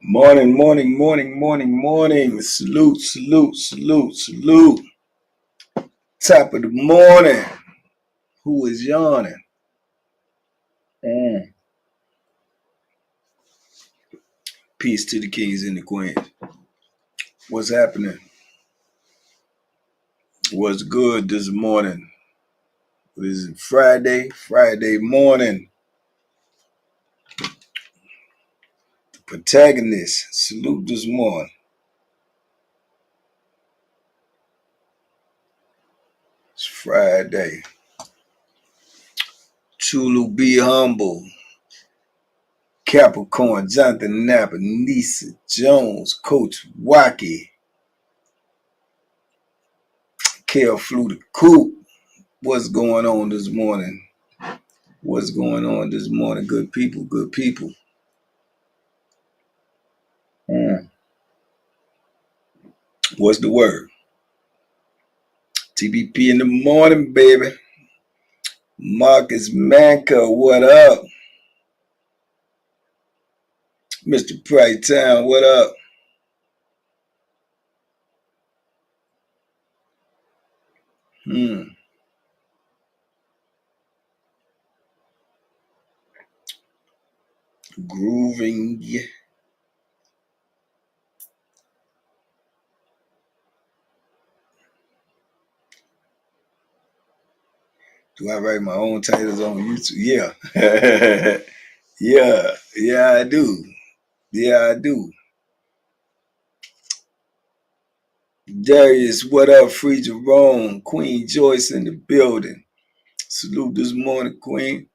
Morning, morning, morning, morning, morning. Salute, salute, salute, salute. Top of the morning. Who is yawning? Mm. Peace to the kings and the queens. What's happening? What's good this morning? What is it? Friday? Friday morning. The protagonist. Salute this morning. It's Friday. Chulu, be humble. Capricorn, Jonathan Napper, Nisa Jones, Coach Wacky, Kale flew the coop. What's going on this morning? What's going on this morning? Good people, good people. What's the word? TBP in the morning, baby. Marcus Manka, what up? Mr. Price Town, what up? Grooving. Do I write my own titles on YouTube? Yeah. yeah, I do. Yeah, I do. Darius, what up? Free Jerome, Queen Joyce in the building. Salute this morning, Queen.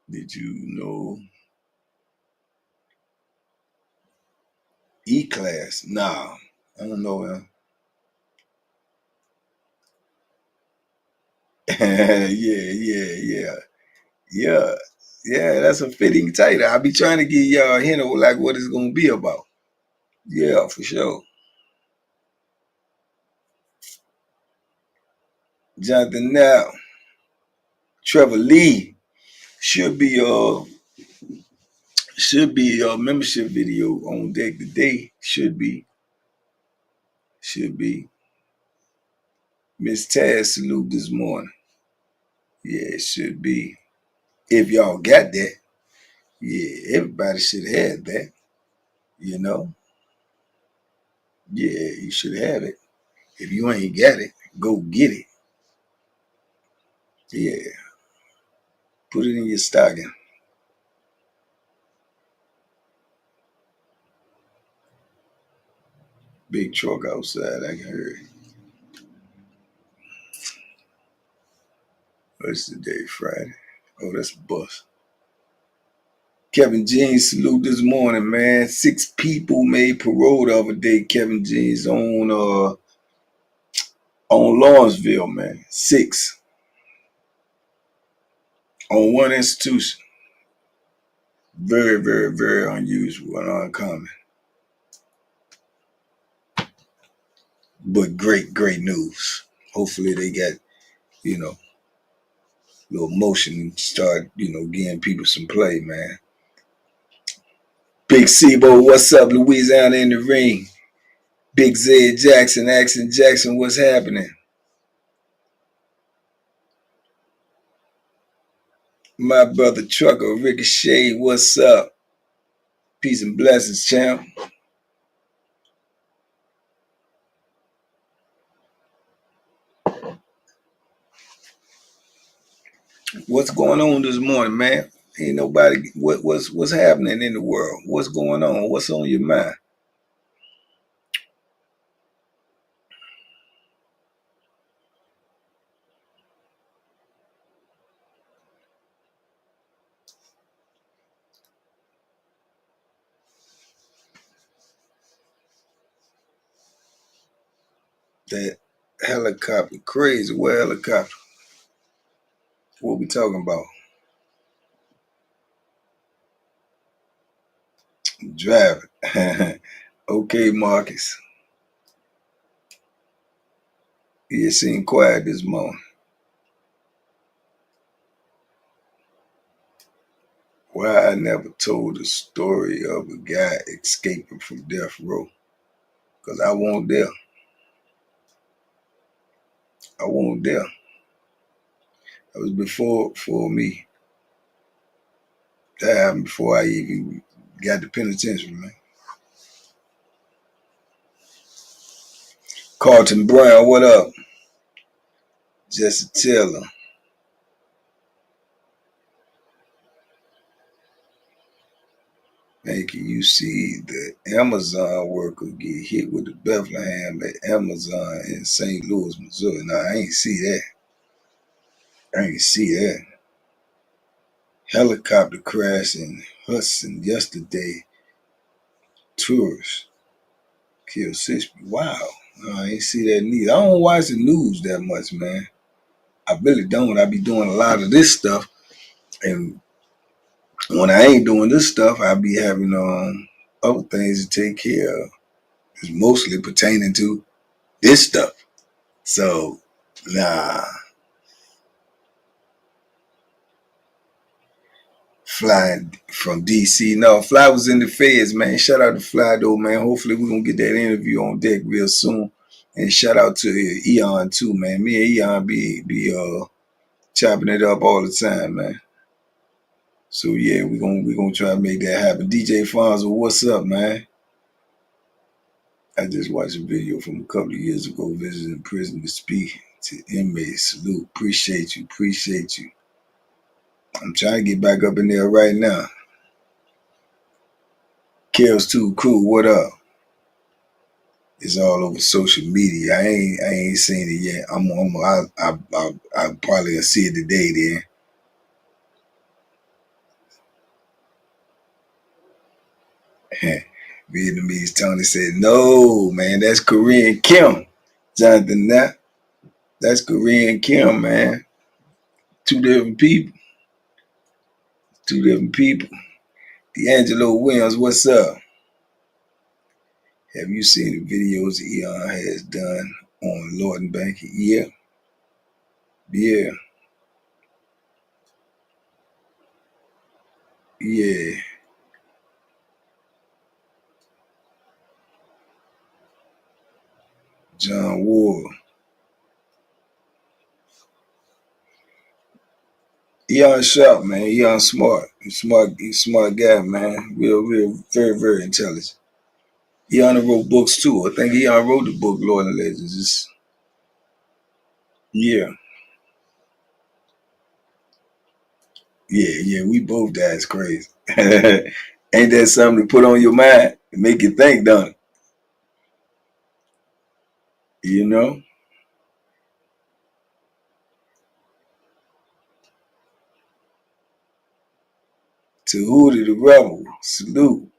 Did you know E-Class? Nah, I don't know him. yeah. Yeah, that's a fitting title. I'll be trying to give y'all a hint of like what it's gonna be about. Yeah, for sure. Jonathan Now, Trevor Lee should be a membership video on deck today. Should be. Miss Taz salute this morning. Yeah, it should be. If y'all got that, yeah, everybody should have that. You know, yeah, you should have it. If you ain't got it, go get it. Yeah, put it in your stocking. Big truck outside, I can hear it. What's the day? Friday. Oh, that's a bus. Kevin Jeans salute this morning, man. 6 people made parole the other day. Kevin Jeans on Lawrenceville, man. 6 on one institution. Very, very, very unusual and uncommon. But great, great news. Hopefully they got, little motion and start, giving people some play, man. Big Sebo, what's up? Louisiana in the ring. Big Zed Jackson, Axon Jackson, what's happening? My brother Trucker, Ricochet, what's up? Peace and blessings, champ. What's going on this morning, man? Ain't nobody. What's happening in the world? What's going on? What's on your mind? That helicopter, crazy. What helicopter? What we talking about? Driving. Okay, Marcus. You seem quiet this morning. Why I never told the story of a guy escaping from death row. Because I wasn't there. I wasn't there. That was before me. That happened before I even got the penitentiary, man. Carlton Brown, what up? Jesse Taylor. Man, can you see the Amazon worker get hit with the Bethlehem at Amazon in St. Louis, Missouri? No, I ain't see that. I ain't see that. Helicopter crash in Hudson yesterday. Tourists killed 6 people. Wow. No, I ain't see that neither. I don't watch the news that much, man. I really don't. I be doing a lot of this stuff. And when I ain't doing this stuff, I be having other things to take care of. It's mostly pertaining to this stuff. So, nah. Fly from DC. No, Fly was in the feds, man. Shout out to Fly though, man. Hopefully we're gonna get that interview on deck real soon. And shout out to Eon too, man. Me and Eon be chopping it up all the time, man. So yeah, we gonna try to make that happen. DJ Fonzo, what's up, man? I just watched a video from a couple of years ago visiting prison to speak to inmates. Salute. Appreciate you. Appreciate you. I'm trying to get back up in there right now. Kels too cool. What up? It's all over social media. I ain't seen it yet. I'll probably see it today then. Vietnamese Tony said, no, man, that's Korean Kim. Jonathan, that's Korean Kim, man. Two different people. Two different people. D'Angelo Williams, what's up? Have you seen the videos Eon has done on Lord and Banky? Yeah. Yeah. Yeah. John Ward. Eon sharp, man. Eon smart. He's a smart guy, man. Real, very, very intelligent. Eon wrote books too. I think Eon wrote the book Lord and Legends. Yeah. Yeah, we both died. It's crazy. Ain't that something to put on your mind and make you think, don't it? You know? Tahuti the rebel. Salute.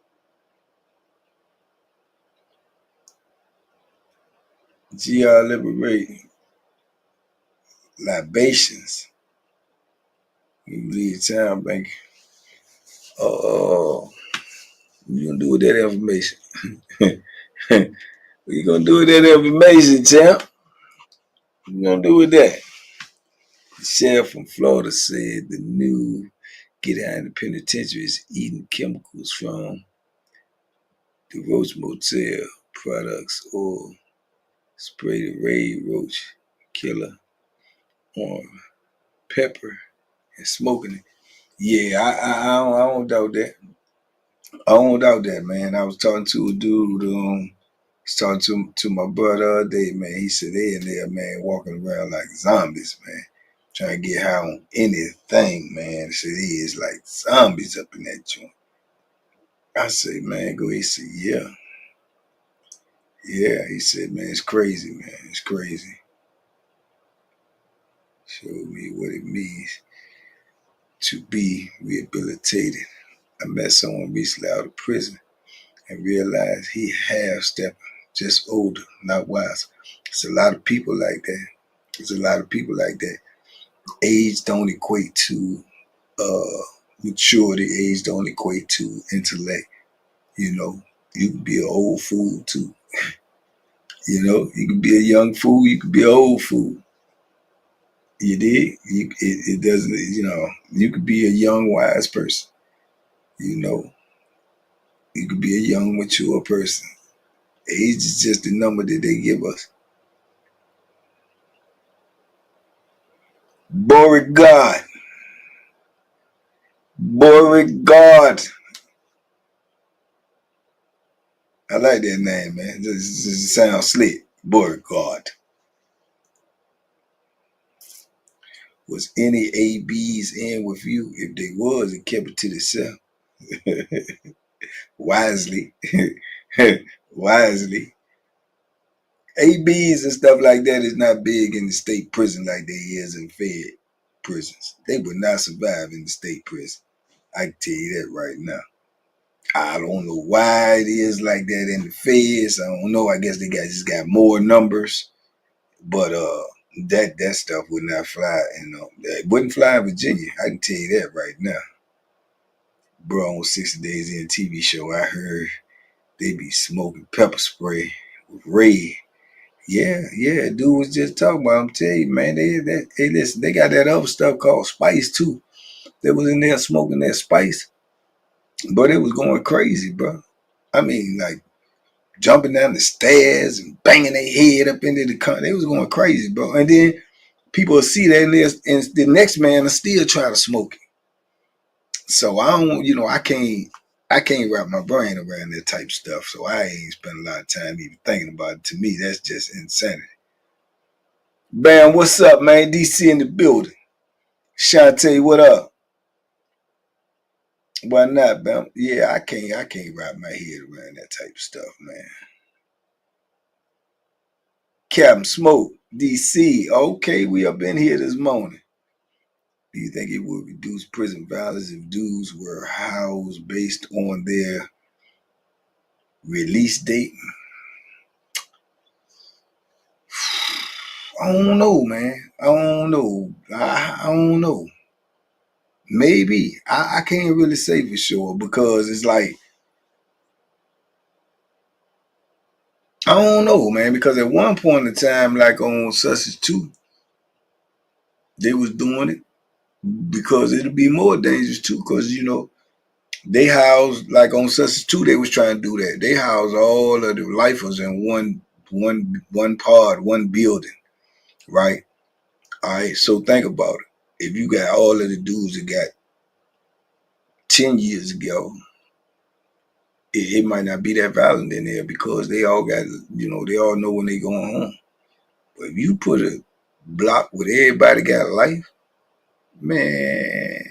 GR liberate. Libations. You leave town, bank. Oh, what you gonna do with that information? What you gonna do with that information, champ? What you gonna do with that? The sheriff from Florida said the new get out of the penitentiary is eating chemicals from the Roach Motel products or spray the Raid Roach killer on pepper and smoking it. Yeah, I don't doubt that. I don't doubt that, man. I was talking to a dude, was talking to my brother the other day, man. He said they in there, man, walking around like zombies, man. Trying to get high on anything, man. He said he is like zombies up in that joint. I said, man, go. He said, yeah. Yeah, he said, man, it's crazy, man. It's crazy. Showed me what it means to be rehabilitated. I met someone recently out of prison and realized he half-stepping, just older, not wise. It's a lot of people like that. There's a lot of people like that. Age don't equate to maturity. Age don't equate to intellect. You know, you can be an old fool too. You know, you can be a young fool. You can be an old fool. You did. It doesn't. You know, you could be a young wise person. You know, you could be a young, mature person. Age is just the number that they give us. Beauregard. Beauregard. I like that name, man. Just sounds slick. Beauregard. Was any ABs in with you? If they was, it kept it to themselves. Wisely. Wisely. ABs and stuff like that is not big in the state prison like they is in Fed prisons. They would not survive in the state prison. I can tell you that right now. I don't know why it is like that in the feds. I don't know. I guess they just got more numbers. But that stuff would not fly, it wouldn't fly in Virginia. I can tell you that right now. Bro, on 60 Days In TV show, I heard they be smoking pepper spray with Ray. Yeah, dude was just talking about. I'm telling you, man, hey, listen, they got that other stuff called spice too. They was in there smoking that spice, but it was going crazy, bro. I mean, like jumping down the stairs and banging their head up into the car. They was going crazy, bro. And then people will see that, and the next man will still try to smoke it. So I don't, I can't wrap my brain around that type of stuff. So I ain't spend a lot of time even thinking about it. To me, that's just insanity. Bam, what's up, man? DC in the building. Shantae, what up? Why not, Bam? Yeah, I can't wrap my head around that type of stuff, man. Captain Smoke, DC. Okay, we up in here this morning. Do you think it would reduce prison violence if dudes were housed based on their release date? I don't know, man. I don't know. I don't know. Maybe. I can't really say for sure because it's like, I don't know, man. Because at one point in time, like on Sussex 2, they was doing it because it'll be more dangerous too. Because, they housed, like on Sussex 2, they was trying to do that. They housed all of the lifers in one part, one building, right? All right, so think about it. If you got all of the dudes that got 10 years ago, it might not be that violent in there because they all got, they all know when they going home. But if you put a block with everybody got life, man,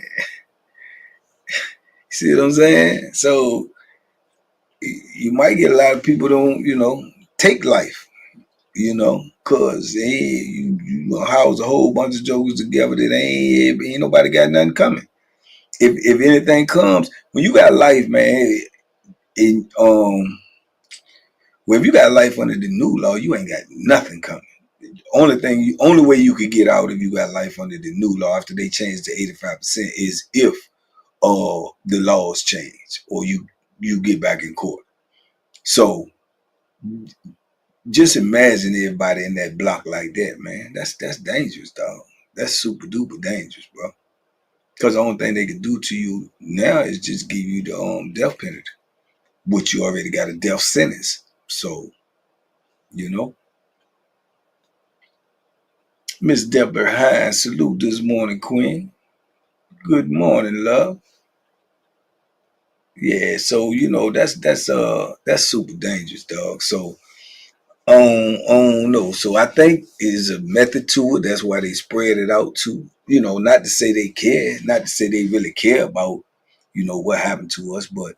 see what I'm saying? So you might get a lot of people don't, take life, cause you house a whole bunch of jokers together that ain't nobody got nothing coming. If anything comes, when you got life, man, and well, if you got life under the new law, you ain't got nothing coming. Only way you could get out if you got life under the new law after they changed to 85% is if the laws change or you get back in court. So just imagine everybody in that block like that, man. That's dangerous, dog. That's super duper dangerous, bro. Because the only thing they can do to you now is just give you the death penalty, which you already got a death sentence. So, you know. Miss Deborah Hines, salute this morning, Queen. Good morning, love. Yeah, so that's super dangerous, dog. So no. So I think is a method to it. That's why they spread it out too. Not to say they care, not to say they really care about, what happened to us, but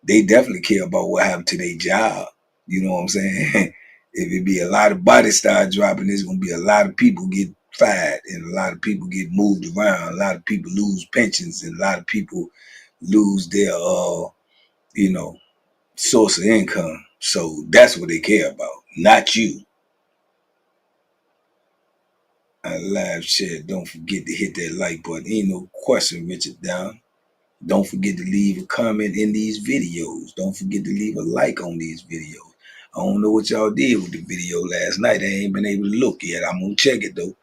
they definitely care about what happened to their job. You know what I'm saying? If it be a lot of bodies start dropping, there's gonna be a lot of people get fired and a lot of people get moved around. A lot of people lose pensions and a lot of people lose their you know, source of income. So that's what they care about, not you. I live share. Don't forget to hit that like button. Ain't no question, Richard Down. Don't forget to leave a comment in these videos. Don't forget to leave a like on these videos. I don't know what y'all did with the video last night. I ain't been able to look yet. I'm gonna check it though.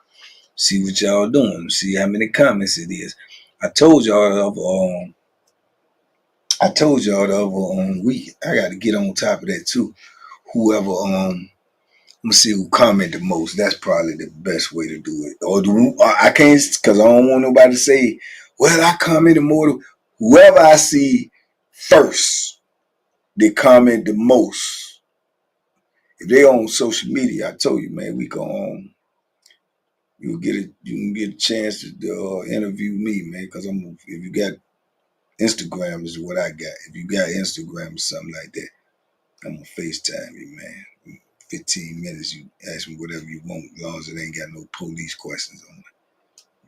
See what y'all doing. See how many comments it is. I told y'all I told y'all the other week, I got to get on top of that too. Whoever I'm gonna see who comment the most. That's probably the best way to do it. Or I can't, because I don't want nobody to say, "Well, I commented more." Whoever I see first, they comment the most. If they on social media, I told you, man, we go on. You can get a chance to interview me, man. Because if you got Instagram is what I got. If you got Instagram or something like that, I'm gonna FaceTime you, man. 15 minutes, you ask me whatever you want, as long as it ain't got no police questions on it.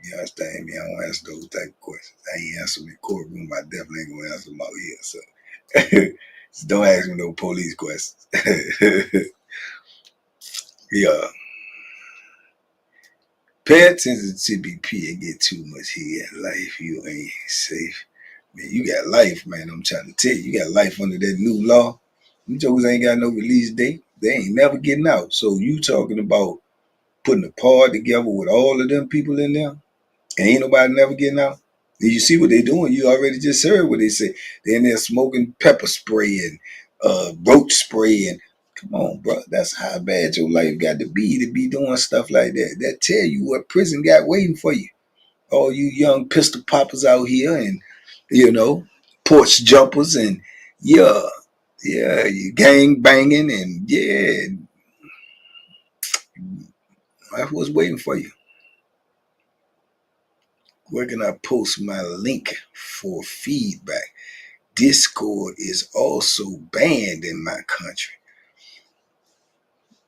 You understand me? I don't answer those type of questions. I ain't answer them in courtroom. I definitely ain't gonna answer them out here. So just don't ask me no police questions. Yeah. Pay attention to TBP and get too much here in life. You ain't safe. Man, you got life, man. I'm trying to tell you. You got life under that new law. You jokers ain't got no release date. They ain't never getting out. So you talking about putting a pod together with all of them people in there? And ain't nobody never getting out? And you see what they doing. You already just heard what they say. They in there smoking pepper spray and roach spray and come on, bro. That's how bad your life got to be doing stuff like that. That tell you what prison got waiting for you. All you young pistol poppers out here and porch jumpers and yeah, you gang banging and yeah, that's what's waiting for you. Where can I post my link for feedback? Discord is also banned in my country.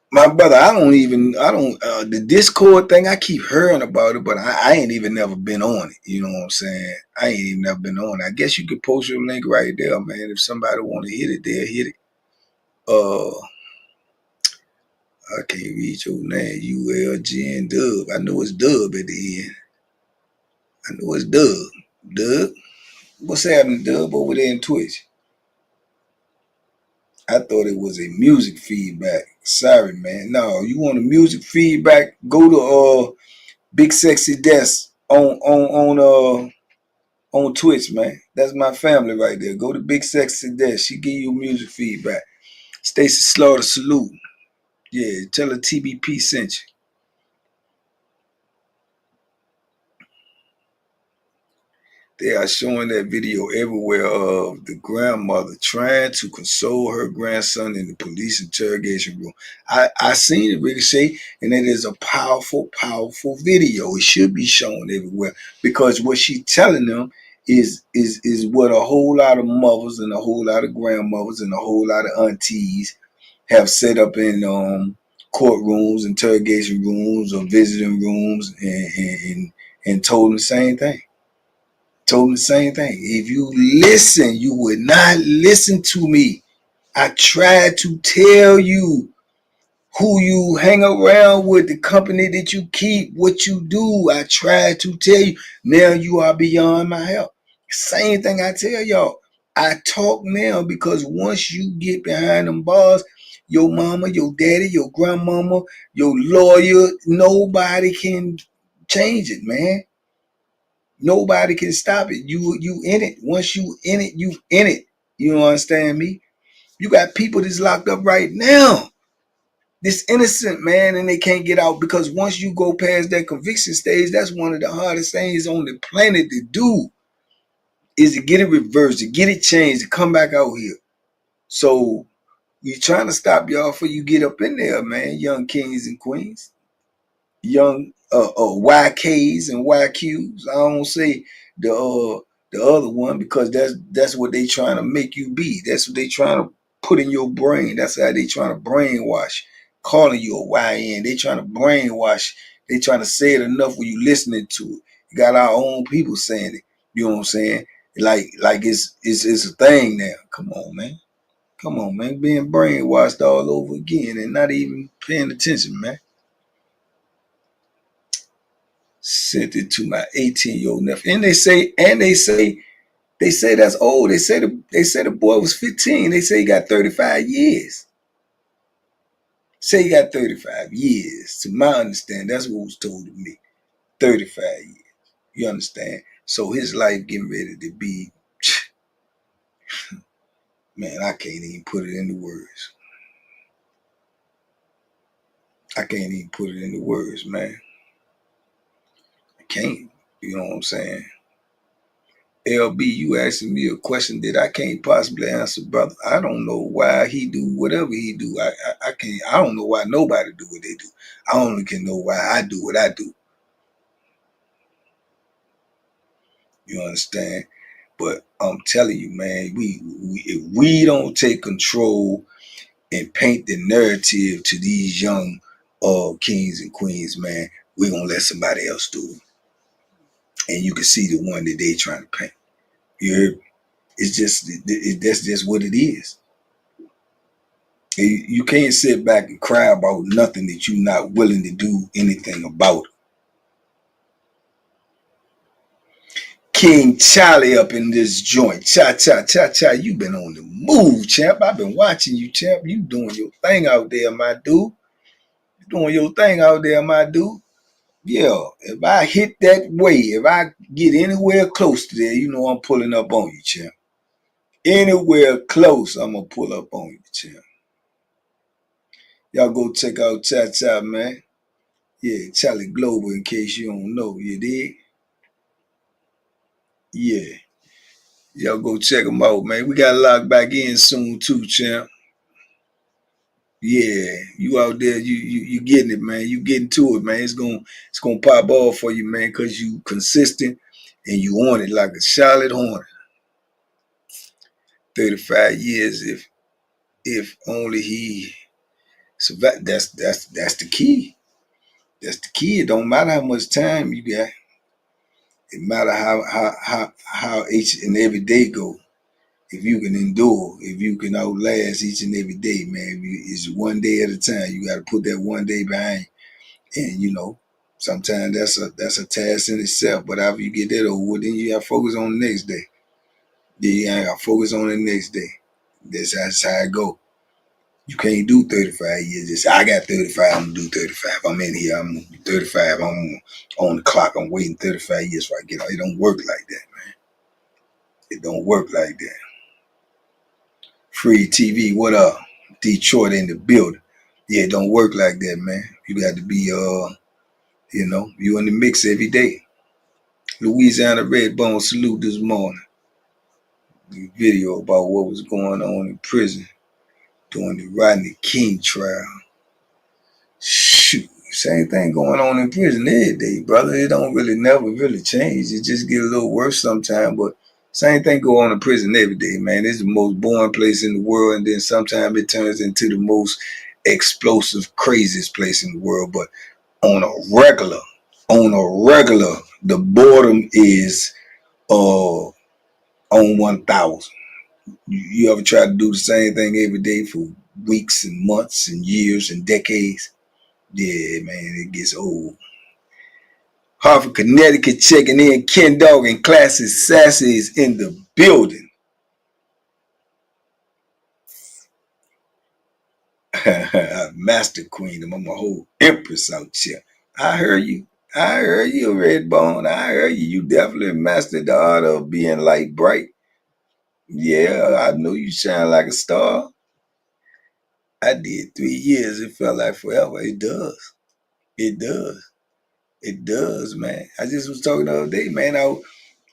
My brother, the Discord thing, I keep hearing about it, but I ain't even never been on it. You know what I'm saying? I ain't even never been on it. I guess you could post your link right there, man. If somebody want to hit it, they'll hit it. I can't read your name. ULGN Dub. I know it's Dub at the end. I know it's Dub. Dub? What's happening, Dub, over there in Twitch? I thought it was a music feedback. Sorry, man. No, you want a music feedback? Go to Big Sexy Desk on Twitch, man. That's my family right there. Go to Big Sexy Desk. She give you music feedback. Stacy Slaughter salute. Yeah, tell her TBP sent you. They are showing that video everywhere of the grandmother trying to console her grandson in the police interrogation room. I seen it, Ricochet, and it is a powerful, powerful video. It should be shown everywhere because what she's telling them is what a whole lot of mothers and a whole lot of grandmothers and a whole lot of aunties have set up in courtrooms, interrogation rooms, or visiting rooms, and told them the same thing. Told him the same thing. If you listen, you would not listen to me. I tried to tell you who you hang around with, the company that you keep, what you do. I tried to tell you. Now you are beyond my help. Same thing I tell y'all. I talk now because once you get behind them bars, your mama, your daddy, your grandmama, your lawyer, nobody can change it, man. Nobody can stop it. You in it. Once you in it, you in it. You understand me? You got people that's locked up right now. This innocent man, and they can't get out because once you go past that conviction stage, that's one of the hardest things on the planet to do is to get it reversed, to get it changed, to come back out here. So you're trying to stop y'all before you get up in there, man, young kings and queens. Young YKs and YQs. I don't say the other one because that's what they trying to make you be. That's what they trying to put in your brain. That's how they trying to brainwash, calling you a YN. They trying to brainwash. They trying to say it enough when you listening to it. You got our own people saying it. You know what I'm saying? Like it's a thing now. Come on, man. Come on, man. Being brainwashed all over again and not even paying attention, man. Sent it to my 18-year-old nephew. And they say that's old. They say the boy was 15. They say he got 35 years. Say he got 35 years. To my understanding, that's what was told to me. 35 years. You understand? So his life getting ready to be Man, I can't even put it into words. I can't even put it into words, man. I can't. You know what I'm saying? LB, you asking me a question that I can't possibly answer, brother. I don't know why he do whatever he do. I can't. I don't know why nobody do what they do. I only can know why I do what I do. You understand? But I'm telling you, man, we if we don't take control and paint the narrative to these young kings and queens, man, we're gonna let somebody else do it. And you can see the one that they trying to paint. You heard? It's just that's just what it is. You can't sit back and cry about nothing that you're not willing to do anything about. King Charlie up in this joint. Cha cha cha cha. You been on the move, champ. I've been watching you, champ. You doing your thing out there, my dude. You doing your thing out there, my dude. Yeah. If I hit that way, if I get anywhere close to there, you know I'm pulling up on you, champ. Anywhere close, I'm gonna pull up on you, champ. Y'all go check out Cha Cha, man. Yeah, Charlie Global, in case you don't know. You dig? Yeah. Y'all go check them out, man. We got to lock back in soon too, champ. Yeah, you out there, you getting it, man. You getting to it, man. It's gonna pop off for you, man, cause you consistent and you on it like a Charlotte Hornet. 35 years, if only he survived. That's the key. That's the key. It don't matter how much time you got. It matter how each and every day go. If you can endure, if you can outlast each and every day, man, it's one day at a time. You got to put that one day behind, and sometimes that's a task in itself. But after you get that over, then you got to focus on the next day. Then you got to focus on the next day. That's how it go. You can't do 35 years. Just I got 35. I'm gonna do 35. I'm in here. I'm 35. I'm on the clock. I'm waiting 35 years before I get out. It don't work like that, man. It don't work like that. Free TV, what up? Detroit in the building. Yeah, it don't work like that, man. You got to be, you in the mix every day. Louisiana Redbone salute this morning. The video about what was going on in prison during the Rodney King trial. Shoot, same thing going on in prison every day, brother. It don't really never really change. It just get a little worse sometimes, but same thing go on in prison every day, man. It's the most boring place in the world, and then sometimes it turns into the most explosive, craziest place in the world. But on a regular, the boredom is on 1,000. You ever try to do the same thing every day for weeks and months and years and decades? Yeah, man, it gets old. Hartford, Connecticut checking in. Ken Dog and Classy Sassy is in the building. Master Queen, I'm a whole empress out here. I heard you. I heard you, Redbone. I heard you. You definitely mastered the art of being light bright. Yeah, I know you shine like a star. I did 3 years. It felt like forever. It does. It does. It does, man. I just was talking the other day, man.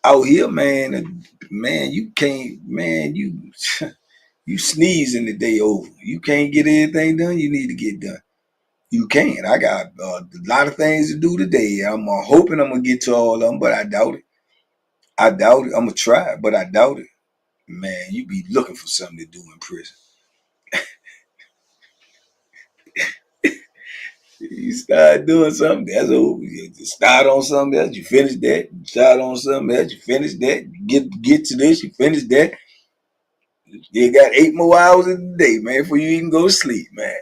Out here, man, you can't, man, you sneeze in the day over. You can't get anything done you need to get done. You can't. I got a lot of things to do today. I'm hoping I'm gonna get to all of them, but I doubt it. I doubt it. I'm gonna try, but I doubt it. Man, you be looking for something to do in prison. You start doing something, that's over. You start on something else, you finish that. You start on something else, you finish that. You get to this, you finish that. You got 8 more hours in the day, man, before you even go to sleep, man.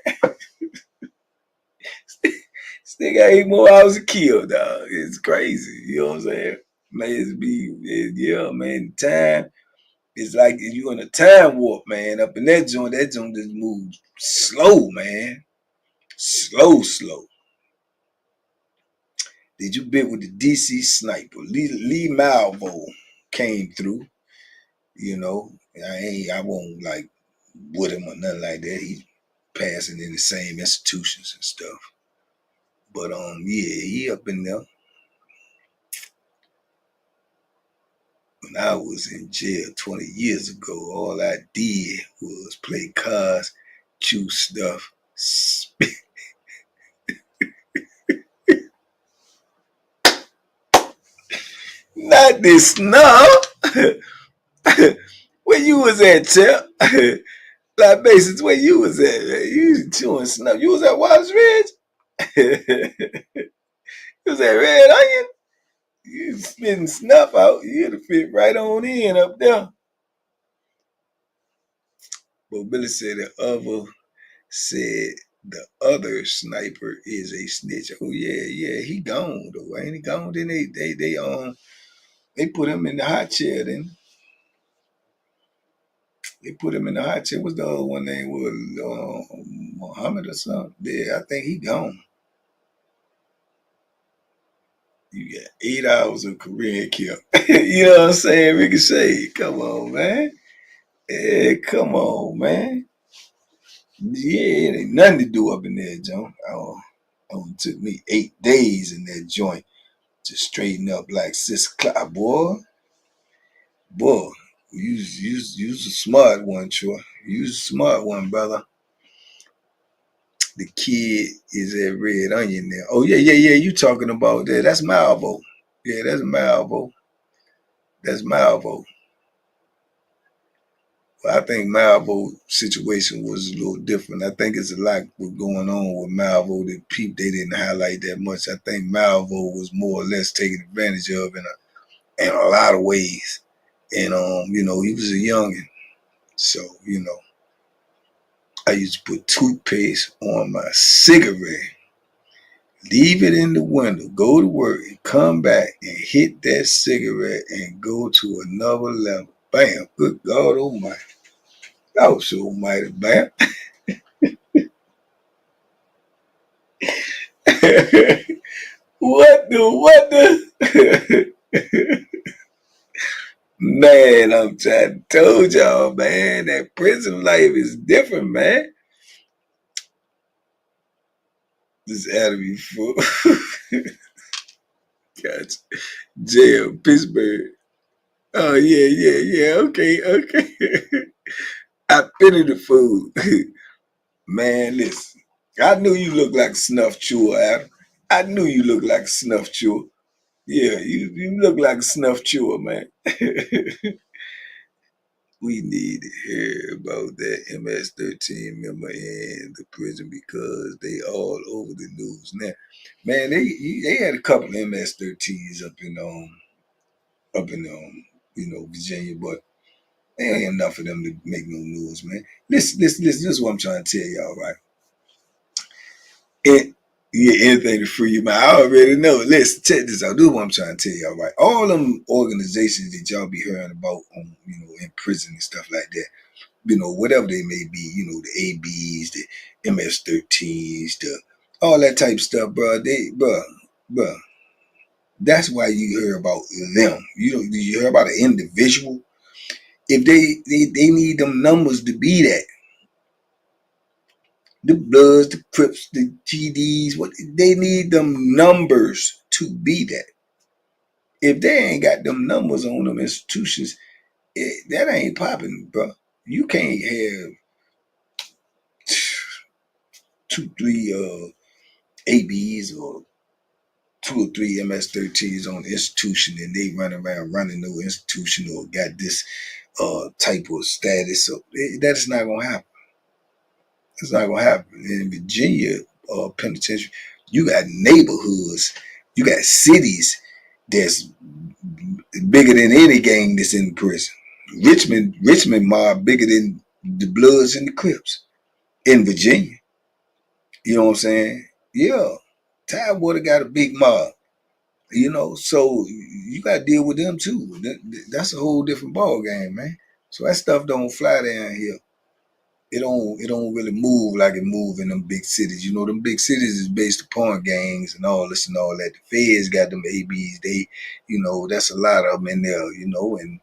Still got 8 more hours to kill, dog. It's crazy. You know what I'm saying? Man, yeah, man. Time is like you in a time warp, man. Up in that joint just moves slow, man. Slow. Did you bit with the DC sniper? Lee Malvo came through. You know, I won't like with him or nothing like that. He's passing in the same institutions and stuff. But yeah, he up in there. When I was in jail 20 years ago, all I did was play cards, chew stuff, not this snuff. Where you was at, Chip? Like basis, where you was at, man? You was chewing snuff. You was at Waters Ridge? You was at Red Onion? You was spitting snuff out. You'd have fit right on in up there. But Billy said the other sniper is a snitch. Oh yeah, he gone though. Ain't he gone? Then they put him in the hot chair. Then they put him in the hot chair. What's the other one name? Was Muhammad or something? Yeah, I think he gone. You got 8 hours of Korean kill. You know what I'm saying? Ricochet. Come on, man. Yeah, come on, man. Yeah, it ain't nothing to do up in there, John. It took me 8 days in that joint to straighten up like 6 o'clock, boy. Boy, you a smart one, Troy. You a smart one, brother. The kid is at Red Onion there. Oh yeah. You talking about that? That's Malvo. Yeah, that's Malvo. That's Malvo. Well, I think Malvo situation was a little different. I think it's a lot was going on with Malvo that people they didn't highlight that much. I think Malvo was more or less taken advantage of in a lot of ways. And he was a youngin'. So, I used to put toothpaste on my cigarette, leave it in the window, go to work, and come back and hit that cigarette and go to another level. Bam! Good God Almighty! I was so almighty, bam! What the? Man, I'm trying to told y'all, man, that prison life is different, man. This had to be full. Gotcha. Jail, Pittsburgh. Oh yeah. Okay. I finished the food. Man, listen. I knew you looked like snuff chewer, Adam. I knew you looked like snuff chewer. Yeah, you look like snuff chewer, man. We need to hear about that MS-13 member in the prison because they all over the news now. Man, they had a couple of MS-13s up in Virginia, but there ain't enough of them to make no news, man. Listen. This is what I'm trying to tell y'all, right? And yeah, anything to free you, man. I already know. Listen, check this out. This is what I'm trying to tell y'all, right? All them organizations that y'all be hearing about, in prison and stuff like that. Whatever they may be, the ABs, the MS-13s, the all that type of stuff, bro. Bro, that's why you hear about them. You hear about an individual. If they need them numbers to be that, the Bloods, the Crips, the GDs, what they need them numbers to be that. If they ain't got them numbers on them institutions, that ain't popping, bro. You can't have two, three ABs or two or three MS-13s on the institution and they run around running no institution or got this type of status. So that's not gonna happen. It's not gonna happen. In Virginia penitentiary, you got neighborhoods, you got cities that's bigger than any gang that's in prison. Richmond mob bigger than the Bloods and the Crips in Virginia. You know what I'm saying? Yeah. Tidewater got a big mob. So you got to deal with them too. That's a whole different ball game, man. So that stuff don't fly down here. It don't really move like it move in them big cities. Them big cities is based upon gangs and all this and all that. The feds got them ABs. That's a lot of them in there. And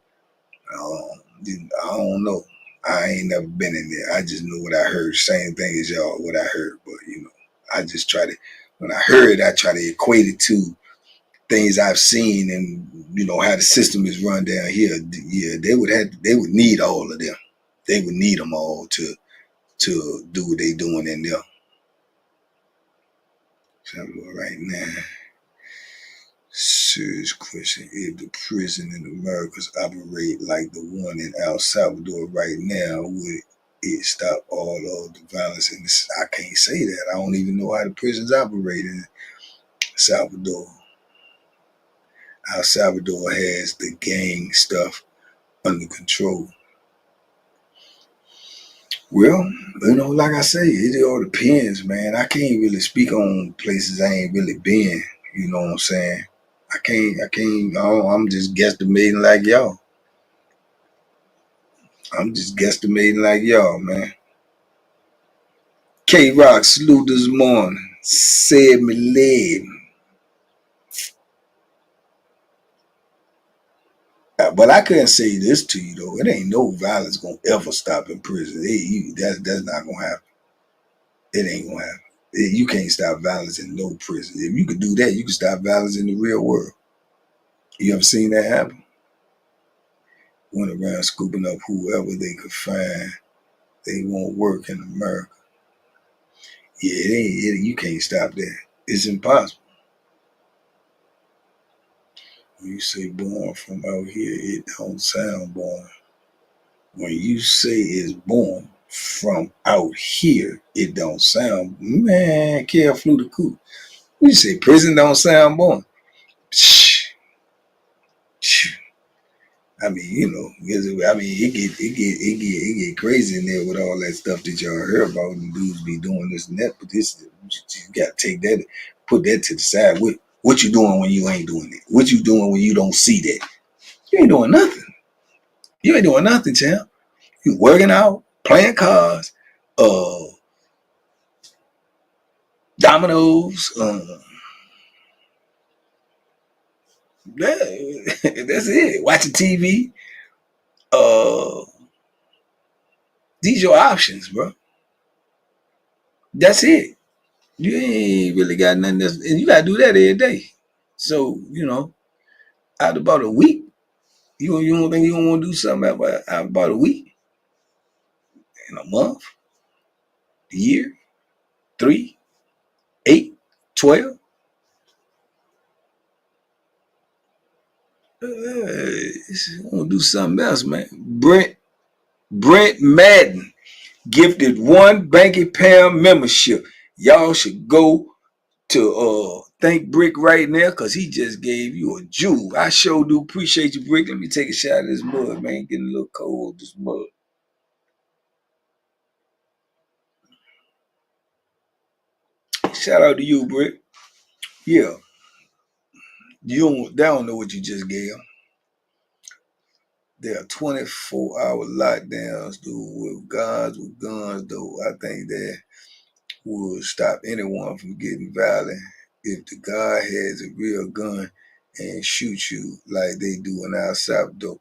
I don't know. I ain't never been in there. I just know what I heard. Same thing as y'all, what I heard. But I just try to, when I heard, I try to equate it to things I've seen, and how the system is run down here. Yeah, they would need all of them. They would need them all to do what they doing in there. So right now, serious question: if the prison in Americas operate like the one in El Salvador right now, would it stop all of the violence in this? I can't say that. I don't even know how the prisons operate in Salvador. El Salvador has the gang stuff under control. Well, like I say, it all depends, man. I can't really speak on places I ain't really been. You know what I'm saying? I'm just guesstimating like y'all. I'm just guesstimating like y'all, man. K Rock, salute this morning. Said me leg. But I couldn't say this to you though. It ain't no violence gonna ever stop in prison. That's not gonna happen. It ain't gonna happen. You can't stop violence in no prison. If you could do that, you could stop violence in the real world. You ever seen that happen? Went around scooping up whoever they could find. They won't work in America. Yeah, you can't stop that. It's impossible. When you say born from out here, it don't sound born. When you say it's born from out here, it don't sound, man, care flew the coop. When you say prison don't sound born. I mean, it get crazy in there with all that stuff that y'all heard about and dudes be doing this and that. But this, you gotta take that, put that to the side. What you doing when you ain't doing it? What you doing when you don't see that? You ain't doing nothing. You ain't doing nothing, champ. You working out, playing cards, uh, dominoes. That's it. Watching TV. Uh, these your options, bro. That's it. You ain't really got nothing else, and you gotta do that every day. So out about a week, you don't think you don't want to do something out about a week, in a month, a year, 3, 8, 12. Want to do something else, man. Brent Madden gifted one Banky Pam membership. Y'all should go to thank Brick right now because he just gave you a jewel. I sure do appreciate you, Brick. Let me take a shot of this mud, man. Getting a little cold, this mud. Shout out to you, Brick. Yeah, they don't know what you just gave. There are 24-hour lockdowns, dude, with guns, though. I think that would stop anyone from getting violent if the guy has a real gun and shoot you like they do in El Salvador.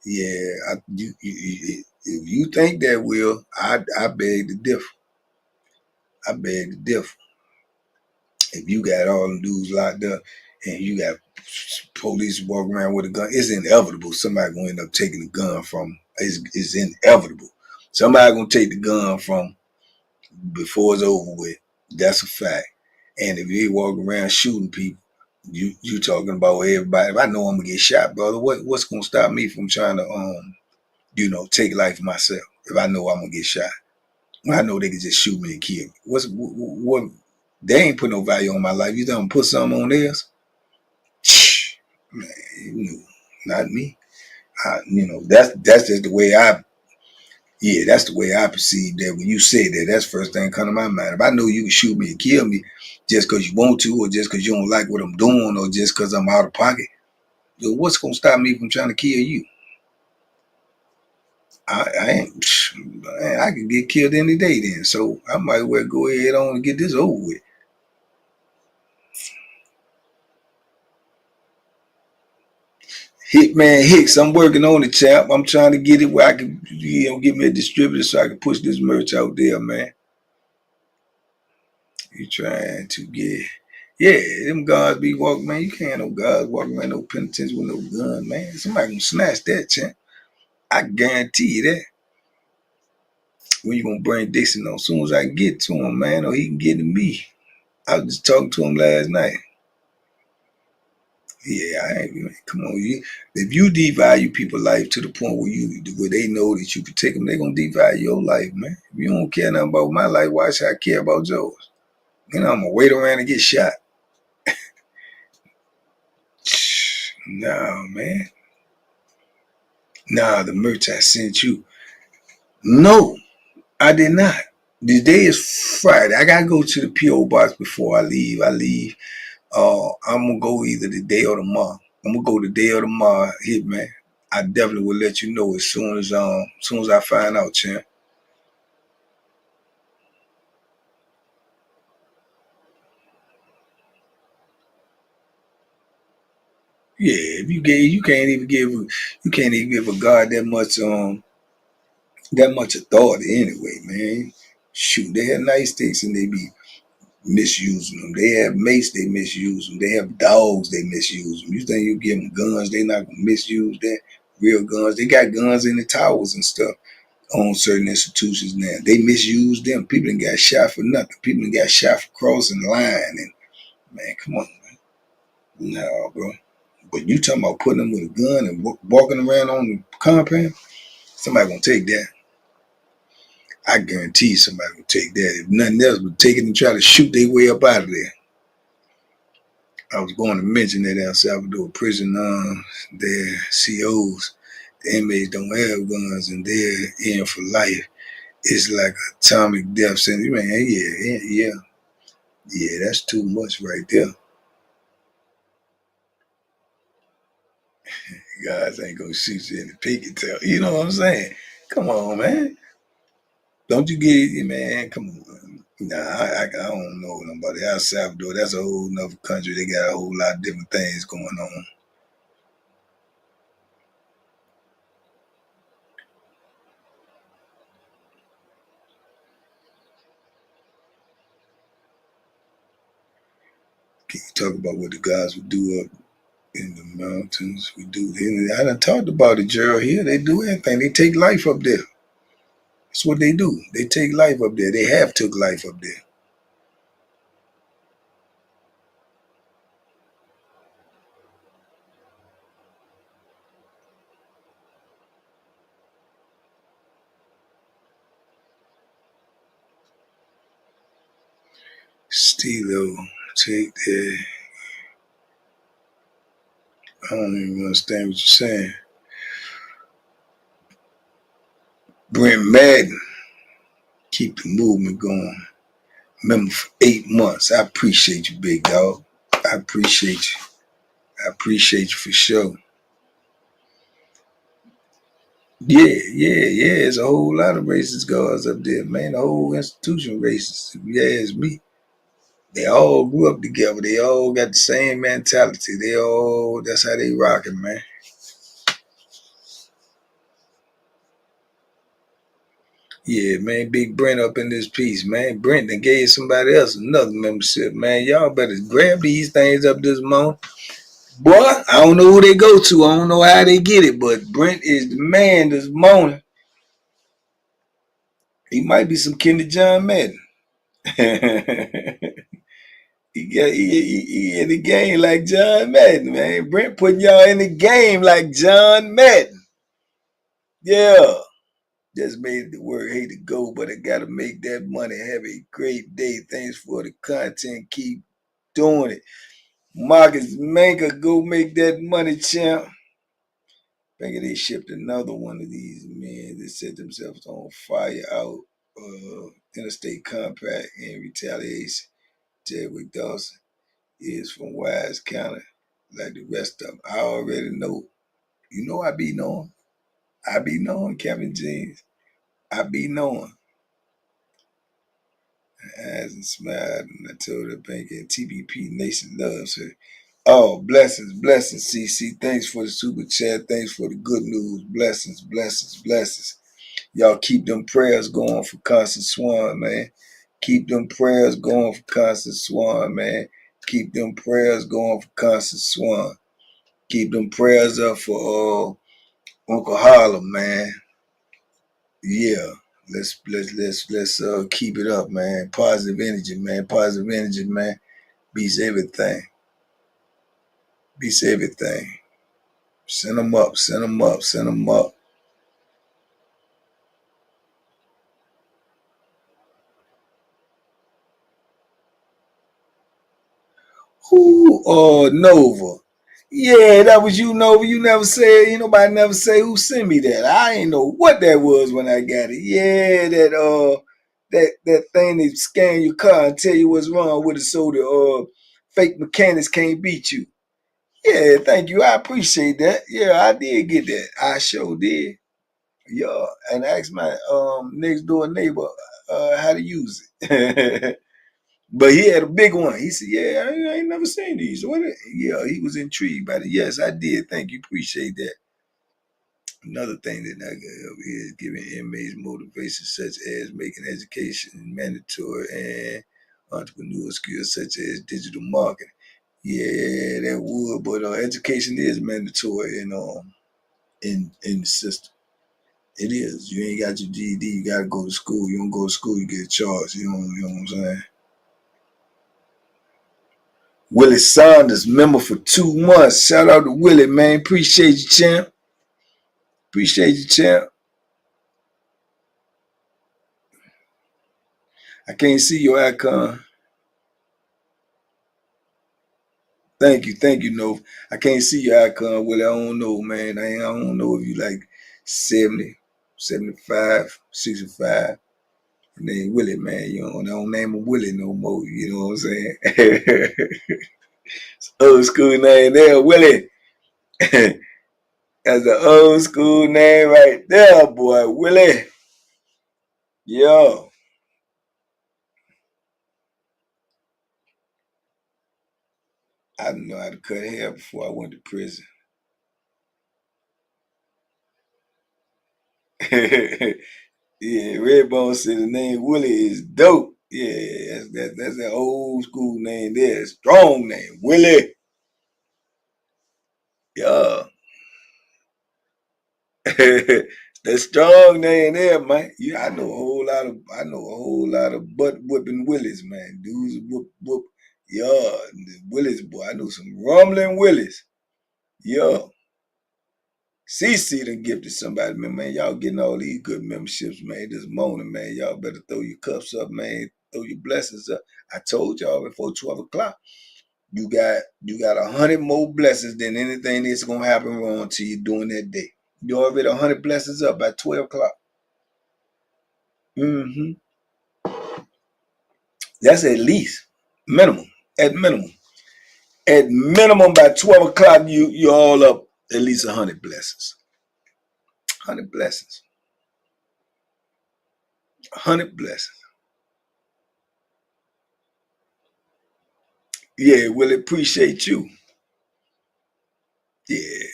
Yeah, if you think that will, I beg to differ. I beg to differ. If you got all them dudes locked up and you got police walking around with a gun, it's inevitable somebody gonna end up taking the gun from them. It's inevitable. Somebody gonna take the gun from them before it's over with. That's a fact. And if you walk around shooting people, you talking about everybody. If I know I'm gonna get shot, brother, what's gonna stop me from trying to take life myself? If I know I'm gonna get shot, I know they can just shoot me and kill me. What? They ain't put no value on my life. You done put something on theirs? Man, not me. That's just the way that's the way I perceive that. When you say that, that's the first thing come to my mind. If I know you can shoot me and kill me just because you want to, or just because you don't like what I'm doing, or just because I'm out of pocket, what's gonna stop me from trying to kill you? I ain't. Man, I can get killed any day then, so I might well go ahead on and get this over with. Hitman Hicks, I'm working on it, champ. I'm trying to get it where I can, get me a distributor so I can push this merch out there, man. You trying to get, yeah, them guards be walking, man. You can't have no guards walking around no penitentiary with no gun, man. Somebody gonna snatch that, champ. I guarantee you that. When you gonna bring Dixon on? As soon as I get to him, man, or he can get to me. I was just talking to him last night. Yeah, I ain't, man, come on, if you devalue people's life to the point where they know that you can take them, they gonna devalue your life, man. If you don't care nothing about my life, why should I care about yours? I'm gonna wait around and get shot. Nah, man. Nah, the merch I sent you. No, I did not. Today is Friday. I gotta go to the P.O. box before I leave. I'm gonna go either the day or tomorrow. I'm gonna go the day or tomorrow. Hit, man. I definitely will let you know as soon as I find out, champ. Yeah, if you can't even give a God that much authority anyway, man. Shoot, they have nightsticks and they be misusing them. They have mace, they misuse them. They have dogs, they misuse them. You think you give them guns, they not gonna misuse that? Real guns. They got guns in the towers and stuff on certain institutions now. They misuse them. People done got shot for nothing. People done got shot for crossing the line. And man, come on, man. No, bro. But you talking about putting them with a gun and walking around on the compound? Somebody gonna take that. I guarantee somebody will take that. If nothing else, would take it and try to shoot their way up out of there. I was going to mention that El Salvador prison, their COs, the inmates don't have guns and they're in for life. It's like atomic death sentence. Man, yeah, that's too much right there. Guys ain't gonna shoot you in the pinky tail. You know what I'm saying? Come on, man. Don't you get it, man? Come on. Nah, I don't know nobody. El Salvador, that's a whole nother country. They got a whole lot of different things going on. Can you talk about what the guys would do up in the mountains? I done talked about it, Gerald. Here, they do anything. They take life up there. That's what they do. They take life up there. They have took life up there. Stilo, take that. I don't even understand what you're saying. Brent Madden, keep the movement going. Remember for 8 months. I appreciate you, big dog. I appreciate you. I appreciate you for sure. Yeah. There's a whole lot of racist guards up there, man. The whole institution racist. If you ask me. They all grew up together. They all got the same mentality. That's how they rocking, man. Yeah, man, Big Brent up in this piece, man. Brent done gave somebody else another membership, man. Y'all better grab these things up this month. Boy, I don't know who they go to. I don't know how they get it, but Brent is the man this morning. He might be some kin to John Madden. he in the game like John Madden, man. Brent putting y'all in the game like John Madden. Yeah. Just made the word hate to go, but I gotta make that money. Have a great day. Thanks for the content. Keep doing it. Marcus Manka, go make that money, champ. Think they shipped another one of these men that set themselves on fire out interstate compact in retaliation. Chadwick Dawson is from Wise County, like the rest of them. I already know. You know I be knowing. I be knowing Kevin James. I be knowing. Eyes and smiled, and I told her bank and TBP Nation loves her. Oh, blessings, blessings, CC. Thanks for the super chat. Thanks for the good news. Blessings, blessings, blessings. Y'all keep them prayers going for Constant Swan, man. Keep them prayers going for Constant Swan, man. Keep them prayers going for Constant Swan. Keep them prayers up for Uncle Harlem, man. Yeah. Let's keep it up, man. Positive energy, man. Positive energy, man. Beats everything. Beats everything. Send them up, send them up, send them up. Who, Nova? Yeah, that was you, Nova. You never said, nobody never say who sent me that. I ain't know what that was when I got it. Yeah, that thing that scan your car and tell you what's wrong with it so the fake mechanics can't beat you. Yeah, thank you. I appreciate that. Yeah, I did get that. I sure did. Yeah, and I asked my next door neighbor how to use it. But he had a big one. He said, "Yeah, I ain't never seen these." Yeah, he was intrigued by it. Yes, I did. Thank you. Appreciate that. Another thing that I got up here is giving inmates motivation, such as making education mandatory and entrepreneurial skills such as digital marketing. Yeah, that would, but education is mandatory in the system. It is. You ain't got your GED. You gotta go to school. You don't go to school, you get charged. You know what I'm saying? Willie Saunders, member for 2 months. Shout out to Willie, man. Appreciate you, champ. Appreciate you, champ. I can't see your icon. Thank you, No. I can't see your icon, Willie. I don't know, man. I don't know if you like 70, 75, 65. Your name Willie, man. You know, I don't name him Willie no more. You know what I'm saying? Old school name there, Willie. That's an old school name right there, boy. Willie. Yo. I didn't know how to cut hair before I went to prison. Yeah, Redbone said the name Willie is dope. Yeah, that's an old school name there. Strong name. Willie. Yeah. That strong name there, man. Yeah, I know a whole lot of butt whipping Willies, man. Dudes whoop whoop. Yeah, the Willies boy. I know some rumbling Willies. Yeah. CC done gifted somebody, man. Y'all getting all these good memberships, man, this morning, man. Y'all better throw your cups up, man. Throw your blessings up. I told y'all before 12 o'clock, you got 100 more blessings than anything that's gonna happen wrong to you during that day. You already 100 blessings up by 12 o'clock. Mm-hmm. That's at least minimum. At minimum. At minimum by 12 o'clock, you all up at least 100 blessings. 100 blessings. 100 blessings. Yeah, well, appreciate you. Yeah.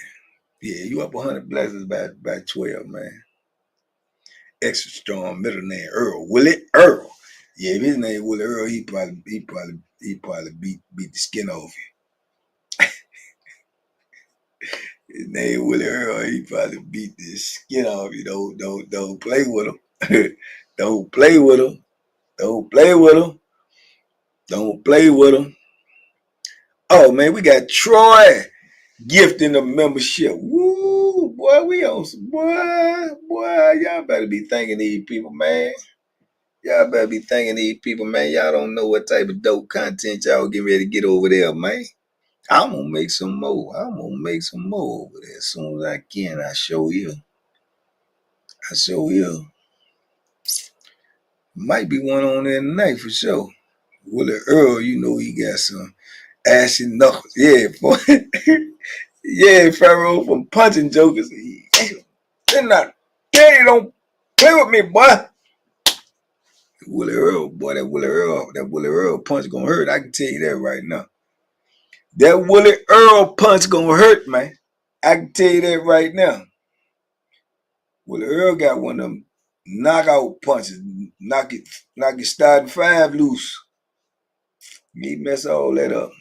Yeah, you up 100 blessings by 12, man. Extra strong middle name Earl. Willie Earl. Yeah, if his name Willie Earl, he probably beat the skin off you. His name Willie Earl, he probably beat the skin off you. Don't play with him. Don't play with him. Don't play with him. Don't play with him. Oh man, we got Troy gifting the membership. Woo, boy, we on some boy. Y'all better be thanking these people, man. Y'all better be thanking these people, man. Y'all don't know what type of dope content y'all get ready to get over there, man. I'm gonna make some more. I'm gonna make some more over there as soon as I can. I show you. I show you. Might be one on there tonight for sure. Willie Earl, you know he got some ashy knuckles. Yeah, boy. Yeah, Pharaoh from punching jokers. They're not. They don't play with me, boy. Willie Earl, boy, that Willie Earl punch gonna hurt. I can tell you that right now. That Willie Earl punch gonna hurt, man. I can tell you that right now. Willie Earl got one of them knockout punches. Knock it starting five loose. He mess all that up.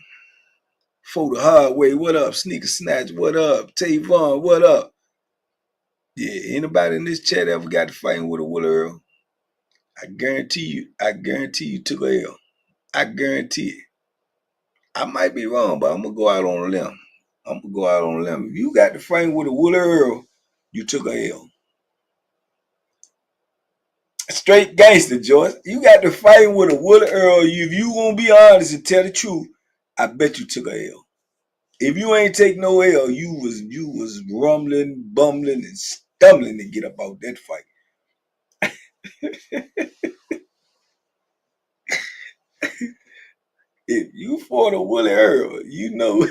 For the hard way, what up? Sneaker Snatch, what up? Tavon, what up? Yeah, anybody in this chat ever got to fighting with a Willie Earl? I guarantee you took a L. I guarantee it. I might be wrong, but I'm gonna go out on a limb. If you got to fight with a Willie Earl, you took a L. Straight gangster, Joyce. You got to fight with a Willie Earl. If you gonna be honest and tell the truth, I bet you took a L. If you ain't take no L, you was rumbling, bumbling, and stumbling to get up out that fight. If you fought a Willie Earl, you know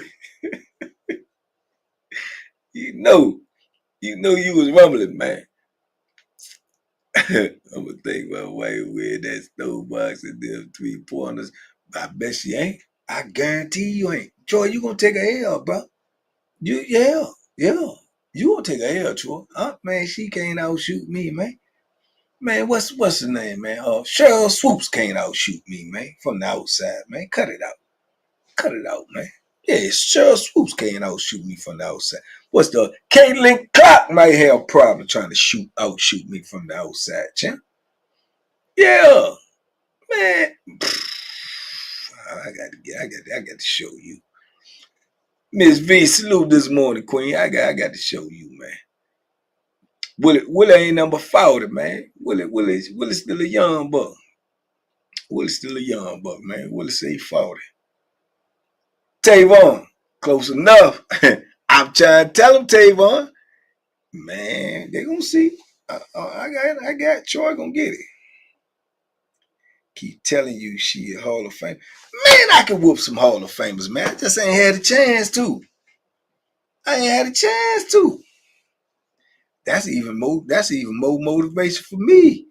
you was rumbling, man. I'm gonna think about why you wear that stove box and them 3-pointers. I bet she ain't. I guarantee you ain't. Troy, you gonna take a L, bro. Yeah. You gonna take a L, Troy. Man, she can't outshoot me, man. Man, what's the name, man? Cheryl Swoops can't outshoot me, man, from the outside, man. Cut it out. Cut it out, man. Yeah, Cheryl Swoops can't outshoot me from the outside. What's the Caitlin Clark might have a problem trying to outshoot me from the outside, champ? Yeah, man. I got to show you. Miss V, salute this morning, Queen. I got to show you, man. Willie ain't number 40, man. Willie still a young buck. Man. Willie say 40. Tavon, close enough. I'm trying to tell him, Tavon. Man, they gonna see. I got Troy gonna get it. Keep telling you she a Hall of Fame. Man, I can whoop some Hall of Famers, man. I just ain't had a chance to. That's even more motivation for me.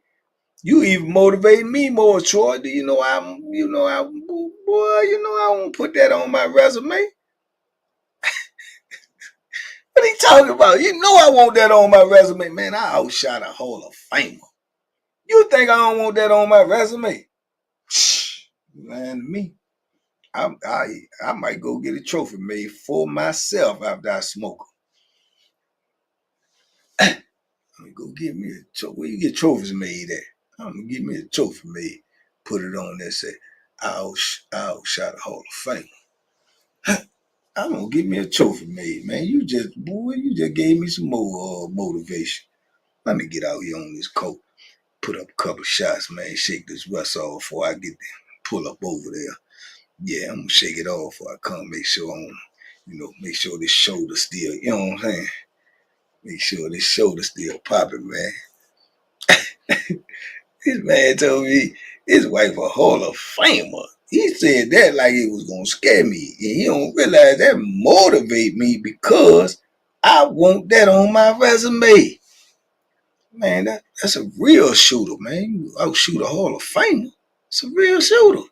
You even motivate me more, Troy. Do you know I won't put that on my resume. What are you talking about? You know I want that on my resume, man. I outshot a Hall of Famer. You think I don't want that on my resume? Man, me. I might go get a trophy made for myself after I smoke them. I'm gonna go get me a trophy. Where you get trophies made at? I'm gonna get me a trophy made. Put it on there. Say I outshot a Hall of Fame. I'm gonna get me a trophy made, man. You just gave me some more motivation. Let me get out here on this coat. Put up a couple shots, man. Shake this rust off before I get there. Pull up over there. Yeah, I'm gonna shake it off before I come. Make sure make sure this shoulder still, you know what I'm saying? Make sure this shoulder still popping, man. This man told me his wife a Hall of Famer. He said that like it was gonna scare me. And he don't realize that motivate me because I want that on my resume. Man, that's a real shooter, man. You outshoot a Hall of Famer. It's a real shooter.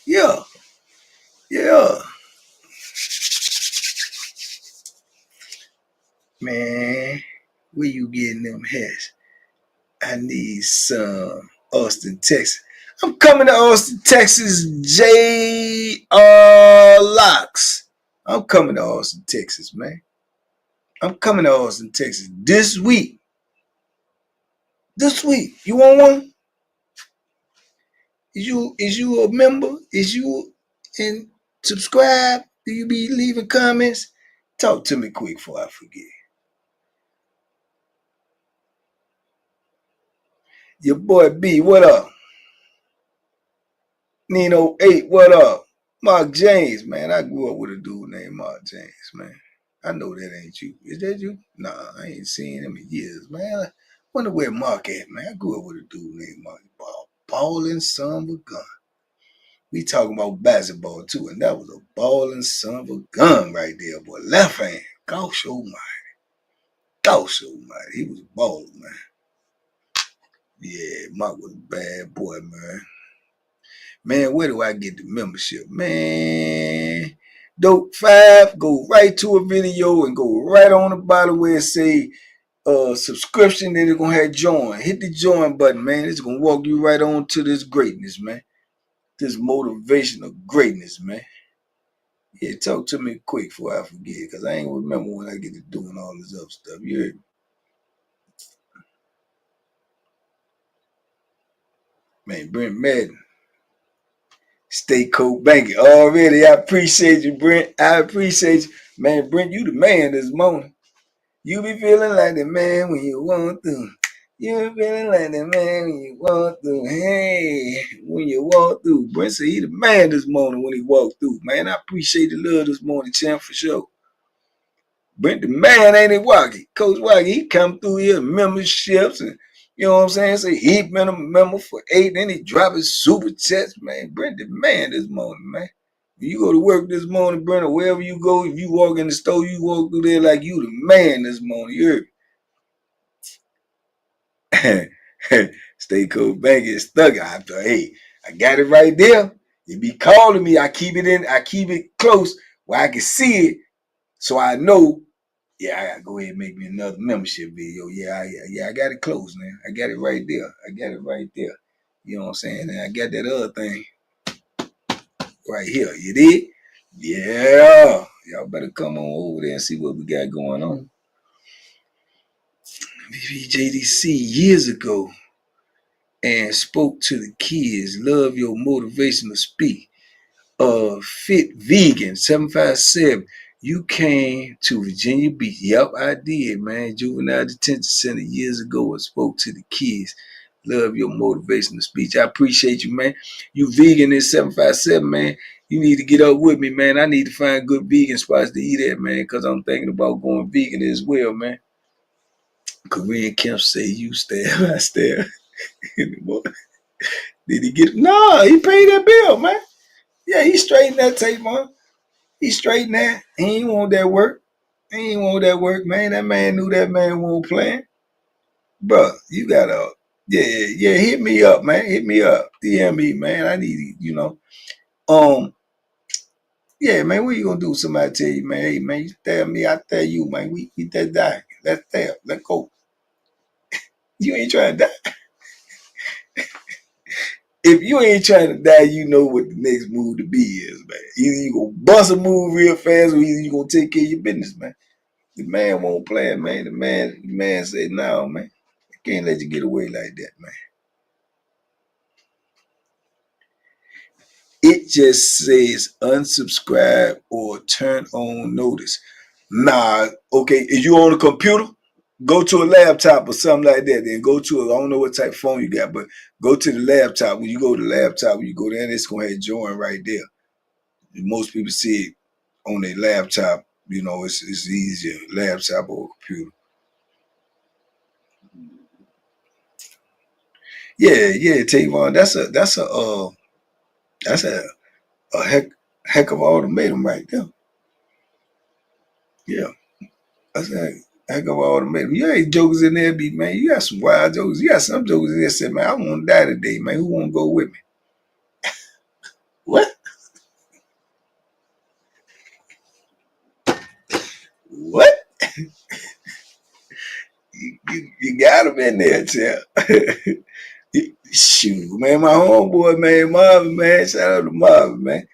Yeah. Man, where you getting them hats? I need some Austin, Texas. I'm coming to Austin, Texas, J.R. Locks. I'm coming to Austin, Texas, man. I'm coming to Austin, Texas this week. You want one? Is you a member? Is you in subscribe? Do you be leaving comments? Talk to me quick before I forget. Your boy B, what up? Nino 8, what up? Mark James, man. I grew up with a dude named Mark James, man. I know that ain't you. Is that you? Nah, I ain't seen him in years, man. I wonder where Mark at, man. I grew up with a dude named Mark. Balling son of a gun. We talking about basketball too, and that was a balling son of a gun right there, boy. Left hand. Gosh almighty. He was balling, man. Yeah, Mark was a bad boy, man. Man, where do I get the membership? Man, Dope 5, go right to a video and go right on the bottom where it say subscription, then it's gonna have join. Hit the join button, man. It's gonna walk you right on to this greatness, man. This motivational greatness, man. Yeah, talk to me quick before I forget, because I ain't remember when I get to doing all this other stuff. You heard me? Man, Brent Madden. Stay cold banking. Already, I appreciate you, Brent. I appreciate you. Man, Brent, you the man this morning. You be feeling like the man when you want to. You be feeling like the man when you want to. Hey, when you walk through. Brent said he the man this morning when he walked through. Man, I appreciate the love this morning, champ, for sure. Brent the man, ain't it, Wacky? Coach Wacky, he come through here, memberships, and you know what I'm saying? Say he been a member for 8, then he drop his super chats, man. Brent the man this morning, man. When you go to work this morning, Brent, or wherever you go, if you walk in the store, you walk through there like you the man this morning. You heard me? Stay cool, bang it stuck. Hey, I got it right there. You be calling me, I keep it close where I can see it, so I know. Yeah, I gotta go ahead and make me another membership video. I got it closed, man. I got it right there. I got it right there. You know what I'm saying? And I got that other thing right here. You did? Yeah. Y'all better come on over there and see what we got going on. VVJDC years ago and spoke to the kids. Love your motivational speak. Fit Vegan 757. You came to Virginia Beach. Yep, I did, man. Juvenile Detention Center years ago and spoke to the kids. Love your motivational speech. I appreciate you, man. You vegan in 757, man. You need to get up with me, man. I need to find good vegan spots to eat at, man, because I'm thinking about going vegan as well, man. Korean Kemp say you stab, I stab. Did he get it? No, he paid that bill, man. Yeah, he straightened that tape, man. He straightened that. He ain't want that work. He ain't want that work, man. That man knew that man wasn't playing. Bro, you gotta, yeah, hit me up, man. Hit me up. DM me, man. I need, yeah, man, what you gonna do? Somebody tell you, man, hey, man, you tell me, I tell you, man, we that die. Let's tell, let's go. You ain't trying to die. If you ain't trying to die, you know what the next move to be is, man. Either you gonna bust a move real fast or either you gonna take care of your business, man. The man won't play it, man. The man said, no, man. I can't let you get away like that, man. It just says unsubscribe or turn on notice. Nah, okay. If you on a computer, go to a laptop or something like that. Then go to I don't know what type of phone you got, but go to the laptop. When you go to the laptop, when you go there, it's gonna have join right there. Most people see it on their laptop. You know, it's easier, laptop or computer. Yeah, Tavon. That's a heck of an ultimatum right there. Yeah, that's a heck of an ultimatum. You ain't jokers in there, be man. You got some wild jokers. You got some jokers in there said, man, I want to die today, man. Who want to go with me? What? What? You got him in there, champ. Shoot, man, my homeboy, man, Marvin, man. Shout out to Marvin, man.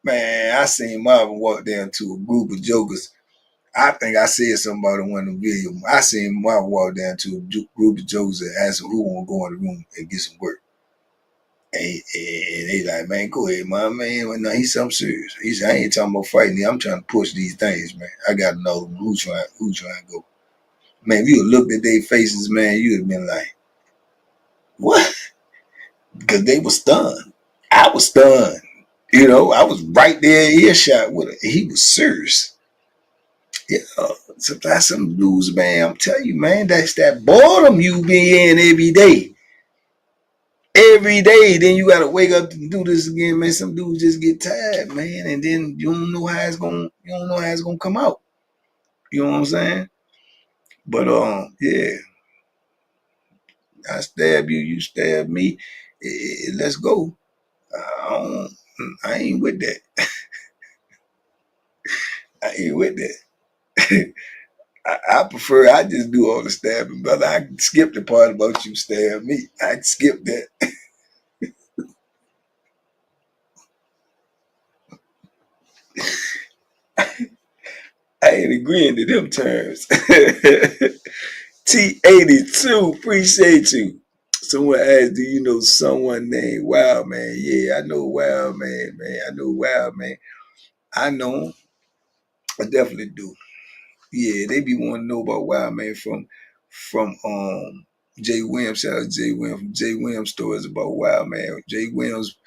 Man, I seen Marvin walk down to a group of jokers. I think I said something about it in one of the videos. I seen Marvin walk down to a group of jokers and ask them who want to go in the room and get some work. And they like, man, go ahead, man. Well, no, he's something serious. He said, I ain't talking about fighting. I'm trying to push these things, man. I got to know who trying to go. Man, if you would looked at their faces, man, you'd have been like, what? Because they were stunned. I was stunned. You know, I was right there earshot with it. He was serious. Yeah, sometimes some dudes, man, I'm telling you, man, that's that boredom you be in every day. Every day, then you gotta wake up to do this again, man. Some dudes just get tired, man, and then you don't know how it's gonna come out. You know what I'm saying? But yeah, I stab you, you stab me. Let's go. I ain't with that. I ain't with that. I prefer I just do all the stabbing, brother. I can skip the part about you stab me. I can skip that. I ain't agreeing to them terms. T82, appreciate you. Someone asked, do you know someone named Wild Man? Yeah, I know Wild Man, man. I know Wild Man. I know him. I definitely do. Yeah, they be wanting to know about Wild Man from Jay Williams. Shout out to Jay Williams from Jay Williams stories about Wild Man. Jay Williams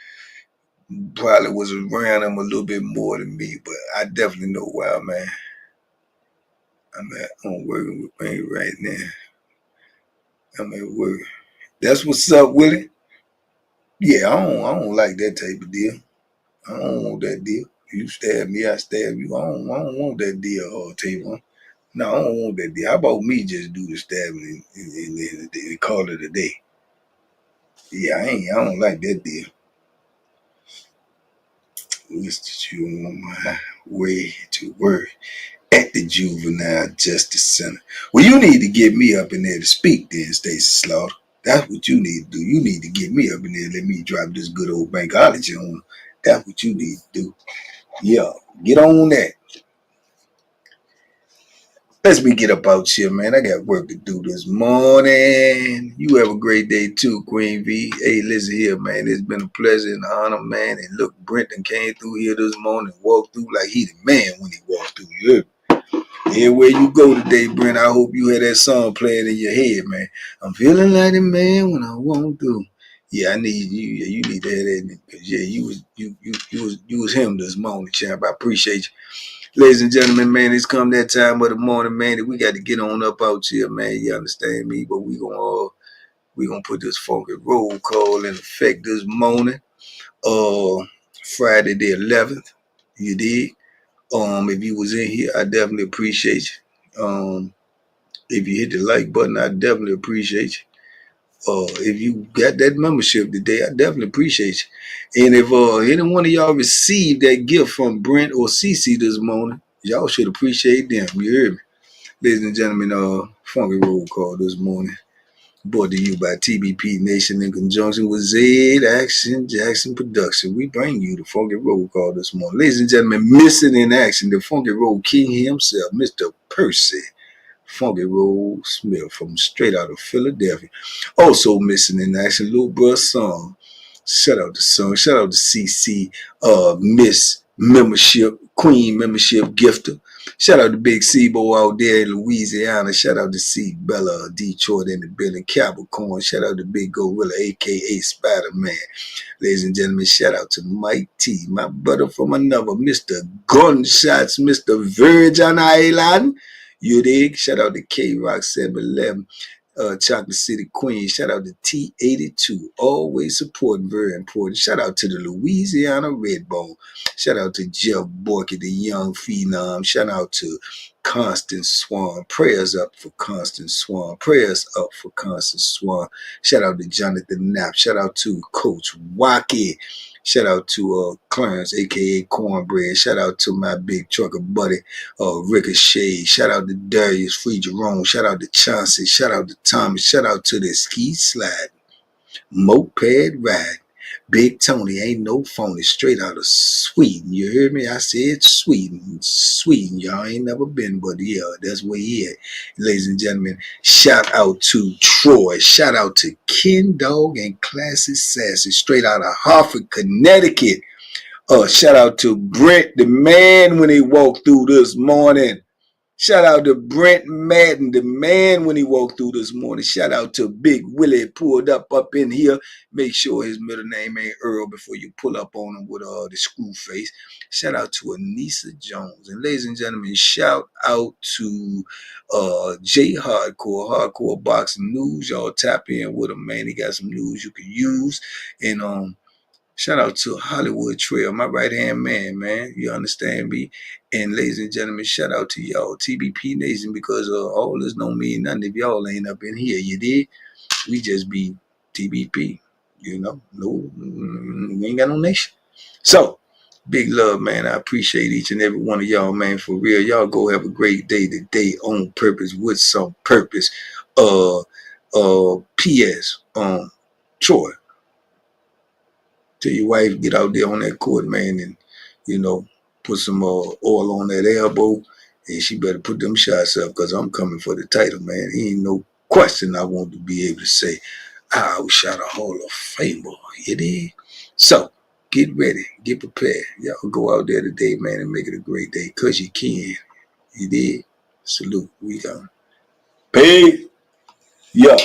probably was around him a little bit more than me, but I definitely know Wild Man. I'm working with me right now. I'm at work. That's what's up, Willie. Yeah, I don't like that type of deal. I don't want that deal. You stab me, I stab you. I don't want that deal, Tavon. No, I don't want that deal. How about me just do the stabbing and call it a day? Yeah, I don't like that deal. Mr. You on my way to work at the Juvenile Justice Center. Well, you need to get me up in there to speak then, Stacey Slaughter. That's what you need to do. You need to get me up in there and let me drop this good old bankology on them. That's what you need to do. Yeah, get on that. Let's me get up out here, man. I got work to do this morning. You have a great day too, Queen V. Hey, listen here, man. It's been a pleasure and an honor, man. And look, Brenton came through here this morning, walked through like he the man when he walked through. You heard me? Everywhere you go today, Brent, I hope you had that song playing in your head, man. I'm feeling like a man when I walk through. Yeah, I need you. Yeah, you need to have that. Cause yeah, you was him this morning, champ. I appreciate you, ladies and gentlemen. Man, it's come that time of the morning, man. That we got to get on up out here, man. You understand me? But we gonna put this funky roll call in effect this morning. Friday the 11th. You did. If you was in here, I definitely appreciate you. If you hit the like button, I definitely appreciate you. If you got that membership today, I definitely appreciate you. And if any one of y'all received that gift from Brent or CC this morning, y'all should appreciate them. You hear me? Ladies and gentlemen, funky roll call this morning. Brought to you by TBP Nation in conjunction with Zed Action Jackson Production. We bring you the Funky Roll Call this morning. Ladies and gentlemen, missing in action, the Funky Roll King himself, Mr. Percy Funky Roll Smith from straight out of Philadelphia. Also missing in action, little bro song. Shout out to Son. Shout out to CC, Miss Membership, Queen Membership Gifter. Shout out to Big Sebo out there in Louisiana. Shout out to C Bella, Detroit in the building. Capricorn. Shout out to Big Gorilla, aka Spider Man. Ladies and gentlemen, shout out to Mike T, my brother from another, Mr. Gunshots, Mr. Virgin Island. You dig? Shout out to K Rock 711, Chocolate City Queen. Shout out to T82, always supporting, very important. Shout out to the Louisiana Redbone. Shout out to Jeff Borky, the young phenom. Shout out to Constant Swan. Prayers up for Constant Swan. Prayers up for Constant Swan. Shout out to Jonathan Knapp. Shout out to Coach Wacky. Shout out to Clarence, aka Cornbread. Shout out to my big trucker buddy, Ricochet. Shout out to Darius Free Jerome. Shout out to Chauncey. Shout out to Thomas. Shout out to the Ski Slide. Moped Ride. Big Tony ain't no phony, straight out of Sweden. You heard me? I said Sweden. Sweden, y'all ain't never been, but yeah, that's where he at. Ladies and gentlemen, shout out to Troy. Shout out to Ken Dog and Classy Sassy, straight out of Hartford, Connecticut. Shout out to Brent, the man, when he walked through this morning. Shout out to Brent Madden, the man, when he walked through this morning. Shout out to Big Willie, pulled up in here. Make sure his middle name ain't Earl before you pull up on him with the screw face. Shout out to Anissa Jones. And ladies and gentlemen, shout out to J Hardcore Boxing News. Y'all tap in with him, man. He got some news you can use. And shout out to Hollywood Trail, my right-hand man. You understand me? And ladies and gentlemen, shout out to y'all, TBP Nation, because all this don't mean nothing if y'all ain't up in here. You did? We just be TBP. No, we ain't got no nation. So, big love, man. I appreciate each and every one of y'all, man, for real. Y'all go have a great day today on purpose with some purpose. P.S. Troy, tell your wife, get out there on that court, man, and, put some oil on that elbow, and she better put them shots up, because I'm coming for the title, man. Ain't no question I want to be able to say, I outshot a Hall of Famer. You dig? So, get ready. Get prepared. Y'all go out there today, man, and make it a great day, because you can. You dig? Salute. We gone. Peace. Yeah.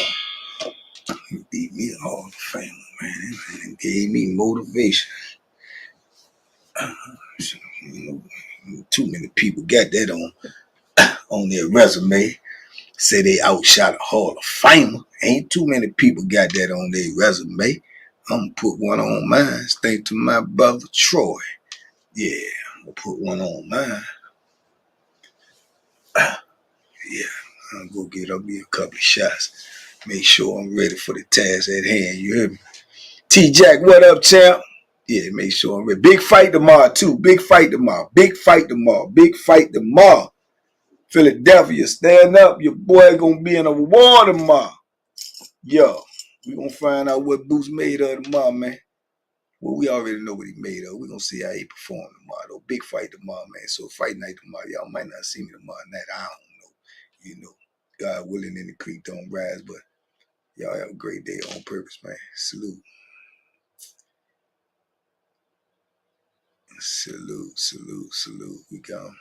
He beat me a Hall of Famer, man. And gave me motivation. Too many people got that on their resume. Say they outshot a Hall of Famer. Ain't too many people got that on their resume. I'm gonna put one on mine. Thanks to my brother Troy. Yeah, I'm gonna put one on mine. Yeah, I'm gonna go get up me a couple of shots. Make sure I'm ready for the task at hand. You hear me? T Jack, what up, champ? Yeah, make sure I'm ready. Big fight tomorrow, too. Big fight tomorrow. Big fight tomorrow. Big fight tomorrow. Philadelphia, stand up. Your boy gonna be in a war tomorrow. Yo, we gonna find out what Boots made of tomorrow, man. Well, we already know what he made of. We gonna see how he perform tomorrow, though. Big fight tomorrow, man. So fight night tomorrow. Y'all might not see me tomorrow night. I don't know. God willing, in the creek don't rise, but y'all have a great day on purpose, man. Salute. Salute, salute, salute. We gone.